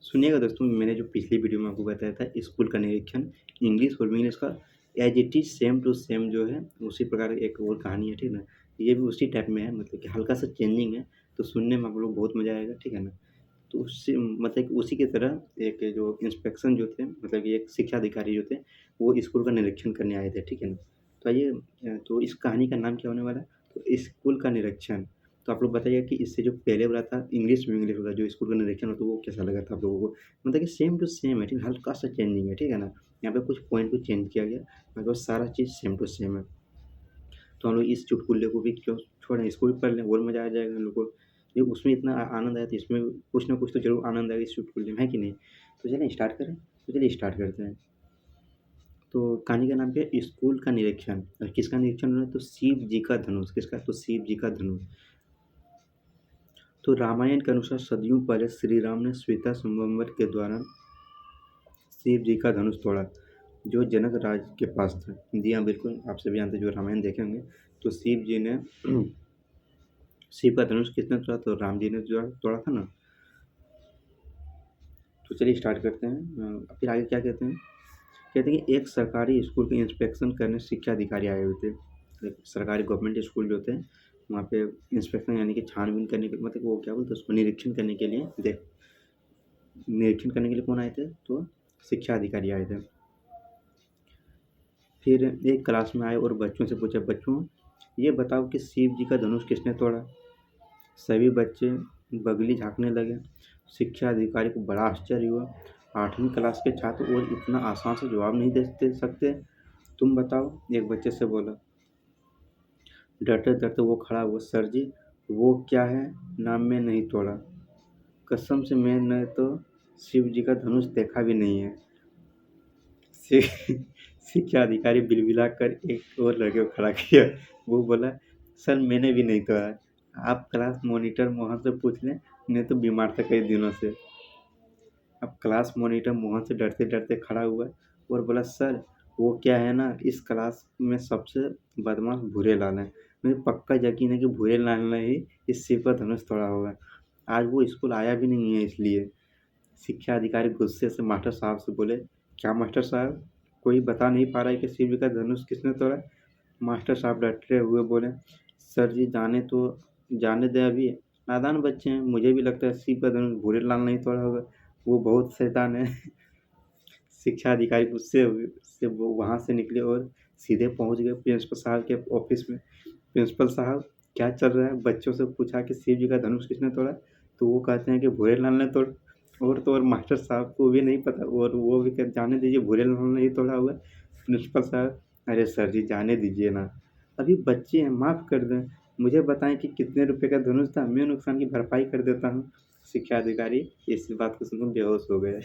सुनिएगा दोस्तों, मैंने जो पिछली वीडियो में आपको बताया था स्कूल का निरीक्षण, इंग्लिश और इंग्लिश का as it is same to same जो है, उसी प्रकार एक और कहानी है, ठीक है ना? ये भी उसी टाइप में है, मतलब कि हल्का-सा चेंजिंग है, तो सुनने में आप लोग बहुत मज़ा आएगा, ठीक है ना? तो उससे मतलब कि उसी की तरह एक जो इंस्पेक्शन जो थे, मतलब कि एक शिक्षा अधिकारी जो थे, वो स्कूल का निरीक्षण करने आए थे, ठीक है ना? तो आइए तो इस कहानी का नाम क्या होने वाला है? तो स्कूल का निरीक्षण। तो आप लोग बताइए कि इससे जो पहले वाला था इंग्लिश में इंग्लिश वाला जो स्कूल का निरीक्षण होता है, वो कैसा लगा था आप लोगों को? मतलब कि सेम टू सेम है, ठीक है? हल्का-सा चेंजिंग है, ठीक है ना? यहाँ पे कुछ पॉइंट को चेंज किया गया, बाकी सारा चीज़ सेम टू सेम है। तो हम लोग इस चुटकुले को भी क्यों छोड़ें, इसको भी पढ़ लें और मज़ा आ जाएगा हम लोग को। ये उसमें इतना आनंद आया तो इसमें कुछ ना कुछ तो ज़रूर आनंद आएगा इस चुटकुले में, है कि नहीं? तो चलिए स्टार्ट करें? तो चलिए स्टार्ट करते हैं। तो कहानी का नाम क्या है? स्कूल का निरीक्षण। और किसका निरीक्षण हो रहा है? तो शिव जी का धनुष। किसका? तो शिव जी का धनुष। तो रामायण के अनुसार सदियों पहले श्री राम ने श्वेता संवमर के दौरान शिव जी का धनुष तोड़ा, जो जनक राज के पास था। जी हाँ, बिल्कुल, आप सभी जानते हैं जो रामायण देखे होंगे। तो शिव जी ने शिव का धनुष किसने तोड़ा? तो राम जी ने तोड़ा तोड़ा था ना। तो चलिए स्टार्ट करते हैं। फिर आगे क्या कहते हैं? कहते हैं कि एक सरकारी स्कूल का इंस्पेक्शन करने शिक्षा अधिकारी आए हुए थे। एक सरकारी गवर्नमेंट स्कूल जो होते हैं, वहाँ पे इंस्पेक्शन यानी कि छानबीन करने के मतलब वो क्या बोलते हैं उसको, निरीक्षण करने के लिए निरीक्षण करने के लिए कौन आए थे? तो शिक्षा अधिकारी आए थे। फिर एक क्लास में आए और बच्चों से पूछा, बच्चों ये बताओ कि शिव जी का धनुष किसने तोड़ा? सभी बच्चे बगली झाँकने लगे। शिक्षा अधिकारी को बड़ा आश्चर्य हुआ। 8वीं क्लास के छात्र और इतना आसान से जवाब नहीं दे सकते। तुम बताओ, एक बच्चे से बोला। डरते-डरते वो खड़ा हुआ। सर जी, वो क्या है? नाम में नहीं तोड़ा। कसम से मैंने तो शिव जी का धनुष देखा भी नहीं है। शि शिक्षा अधिकारी बिलबिलाकर एक और लड़के को खड़ा किया। वो बोला, सर मैंने भी नहीं तोड़ा। आप क्लास मॉनिटर मोहन से पूछ लें, मैं तो बीमार था कई दिनों से। अब क्लास मॉनिटर मोहन से डरते-डरते खड़ा हुआ और बोला, सर वो क्या है ना, इस क्लास में सबसे बदमाश भूरे लाल हैं। मुझे पक्का यकीन है कि भूरे लाल ने ही इस शिव का धनुष तोड़ा होगा। आज वो स्कूल आया भी नहीं है इसलिए। शिक्षा अधिकारी गुस्से से मास्टर साहब से बोले, क्या मास्टर साहब, कोई बता नहीं पा रहा है कि शिव का धनुष किसने तोड़ा? मास्टर साहब डटे हुए बोले, सर जी जाने दें अभी, नादान बच्चे हैं, मुझे भी लगता है शिव का धनुष भूरे लाल नहीं तोड़ा होगा, वो बहुत शैतान है। शिक्षा अधिकारी गुस्से से वो वहाँ से निकले और सीधे पहुँच गए प्रिंसिपल साहब के ऑफिस में। प्रिंसिपल साहब, क्या चल रहा है? बच्चों से पूछा कि शिव जी का धनुष किसने तोड़ा? तो वो कहते हैं कि भूरे लाल ने तोड़ा। और तो और मास्टर साहब को भी नहीं पता, और वो भी कहते, जाने दीजिए, भूरे लाल ने ही तोड़ा होगा। प्रिंसिपल साहब, अरे सर जी जाने दीजिए ना, अभी बच्चे हैं, माफ़ कर दें, मुझे बताएं कि कितने रुपए का धनुष था, मैं नुकसान की भरपाई कर देता हूँ। शिक्षा अधिकारी इस बात को सुनकर बेहोश हो गए।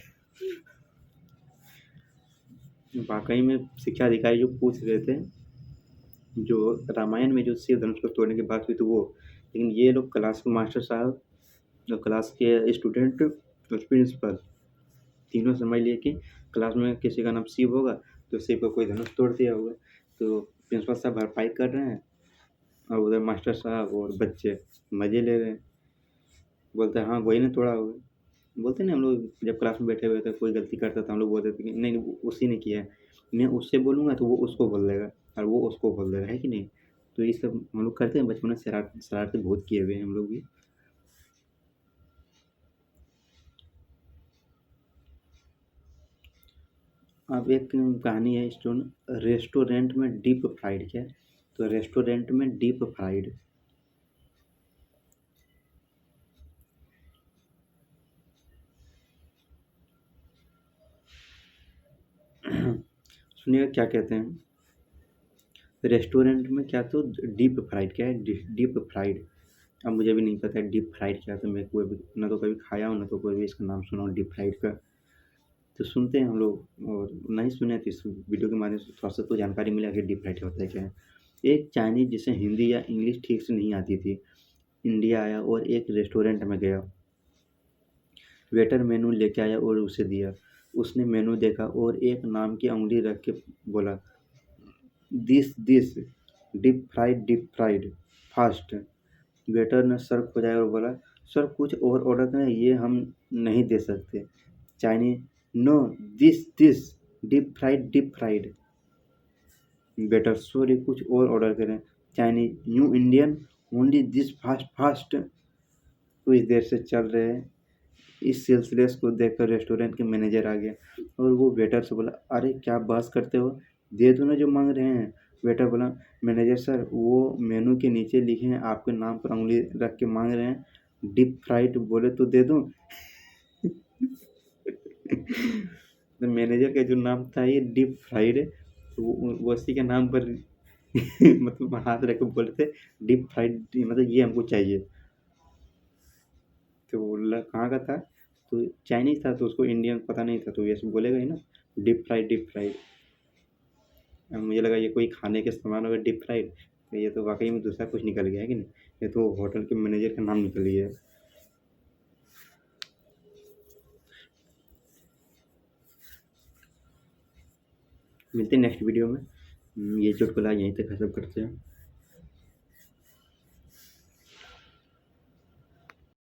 वाकई में शिक्षा अधिकारी जो पूछ रहे थे, जो रामायण में जो शिव धनुष को तोड़ने की बात हुई थी वो, लेकिन ये लोग क्लास के मास्टर साहब, जो क्लास के स्टूडेंट और प्रिंसिपल, तीनों समझ लिए कि क्लास में किसी का नाम शिव होगा, तो शिव का कोई धनुष तोड़ दिया होगा। तो प्रिंसिपल साहब भरपाई कर रहे हैं और उधर मास्टर साहब और बच्चे मज़े ले रहे हैं। बोलते हैं हाँ वही ने तोड़ा होगा। बोलते नहीं, हम लोग जब क्लास में बैठे हुए थे कोई गलती करता था, हम लोग बोलते थे कि नहीं नहीं, उसी ने किया है। मैं उससे बोलूँगा तो वो उसको बोल देगा और वो उसको बोल देगा, है कि नहीं? तो ये सब हम लोग करते हैं बचपन में, शरारतें बहुत किए हुए हैं हम लोग भी। अब एक कहानी है रेस्टोरेंट में डीप फ्राइड। क्या है? तो रेस्टोरेंट में डीप फ्राइड। सुनिएगा क्या कहते हैं। रेस्टोरेंट में क्या, तो डीप फ्राइड। क्या है? Deep fried. अब मुझे भी नहीं पता है डीप फ्राइड क्या है, तो मैं कोई भी ना तो कभी खाया हूँ ना तो कोई भी इसका नाम सुना हूँ डीप फ्राइड का। तो सुनते हैं हम लोग, और नहीं सुने तो इस वीडियो के माध्यम से थोड़ा सा तो जानकारी मिला कि डीप फ्राइड होता है क्या है। एक चाइनीज जिसे हिंदी या इंग्लिश ठीक से नहीं आती थी, इंडिया आया और एक रेस्टोरेंट में गया। वेटर मेनू लेके आया और उसे दिया। उसने मेनू देखा और एक नाम की उंगली रख के बोला, this deep fried fast. Waiter ने सर खुजाया और बोला, सर कुछ और ऑर्डर करें, ये हम नहीं दे सकते। Chinese, no, this deep fried. Better sorry कुछ और ऑर्डर करें। Chinese, new Indian, only this fast fast. कुछ देर से चल रहे हैं। इस सिलसिले को देखकर रेस्टोरेंट के मैनेजर आ गया और वो वेटर से बोला, अरे क्या बहस करते हो, दे दो ना जो मांग रहे हैं। वेटर बोला, मैनेजर सर वो मेनू के नीचे लिखे हैं, आपके नाम पर उंगली रख के मांग रहे हैं, डीप फ्राइड बोले तो दे दूं। तो मैनेजर का जो नाम था ये डीप फ्राइड, तो वो उसी के नाम पर मतलब हाथ रख के बोले थे डीप फ्राइड, मतलब ये हमको चाहिए। तो बोला कहाँ का था, तो चाइनीज था, तो उसको इंडियन पता नहीं था, तो ये सब बोलेगा ही ना, डीप फ्राइड डीप फ्राइड। अब मुझे लगा ये कोई खाने के सामान होगा डीप फ्राइड, तो ये तो वाकई में दूसरा कुछ निकल गया है कि नहीं, ये तो होटल के मैनेजर का नाम निकल गया है। मिलते हैं नेक्स्ट वीडियो में। ये चुटकुला यहीं तक खत्म करते हैं।